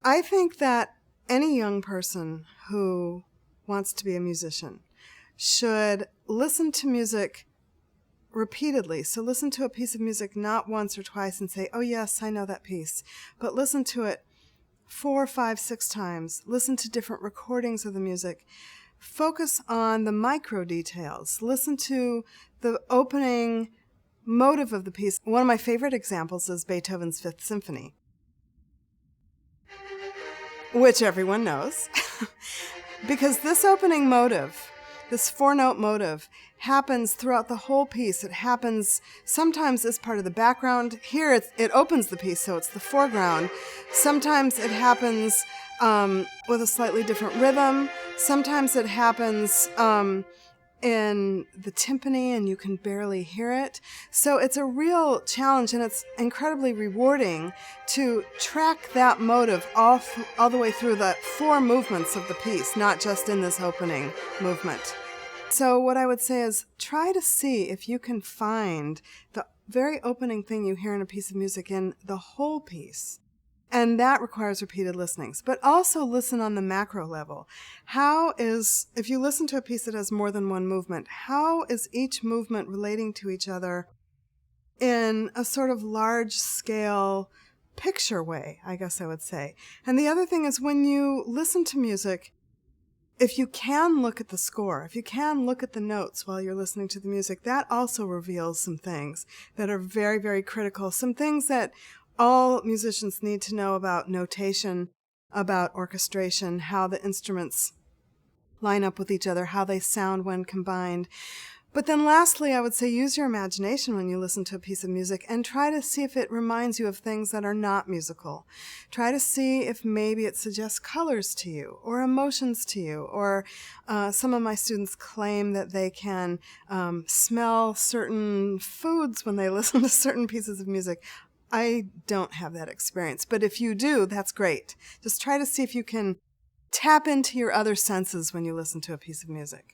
I think that any young person who wants to be a musician should listen to music repeatedly. So listen to a piece of music not once or twice and say, oh yes, I know that piece, but listen to it 4, 5, 6 times. Listen to different recordings of the music. Focus on the micro details. Listen to the opening motive of the piece. One of my favorite examples is Beethoven's Fifth Symphony, which everyone knows, because this opening motive, this 4-note motive, happens throughout the whole piece. It happens sometimes as part of the background. Here it opens the piece, so it's the foreground. Sometimes it happens with a slightly different rhythm. Sometimes it happens in the timpani and you can barely hear it. So it's a real challenge, and it's incredibly rewarding to track that motive all the way through the 4 movements of the piece, not just in this opening movement. So what I would say is try to see if you can find the very opening thing you hear in a piece of music in the whole piece. And that requires repeated listenings. But also listen on the macro level. If you listen to a piece that has more than one movement, how is each movement relating to each other in a sort of large-scale picture way, I guess I would say. And the other thing is, when you listen to music, if you can look at the score, if you can look at the notes while you're listening to the music, that also reveals some things that are very, very critical. Some things that all musicians need to know about notation, about orchestration, how the instruments line up with each other, how they sound when combined. But then lastly, I would say use your imagination when you listen to a piece of music and try to see if it reminds you of things that are not musical. Try to see if maybe it suggests colors to you or emotions to you, or some of my students claim that they can smell certain foods when they listen to certain pieces of music. I don't have that experience, but if you do, that's great. Just try to see if you can tap into your other senses when you listen to a piece of music.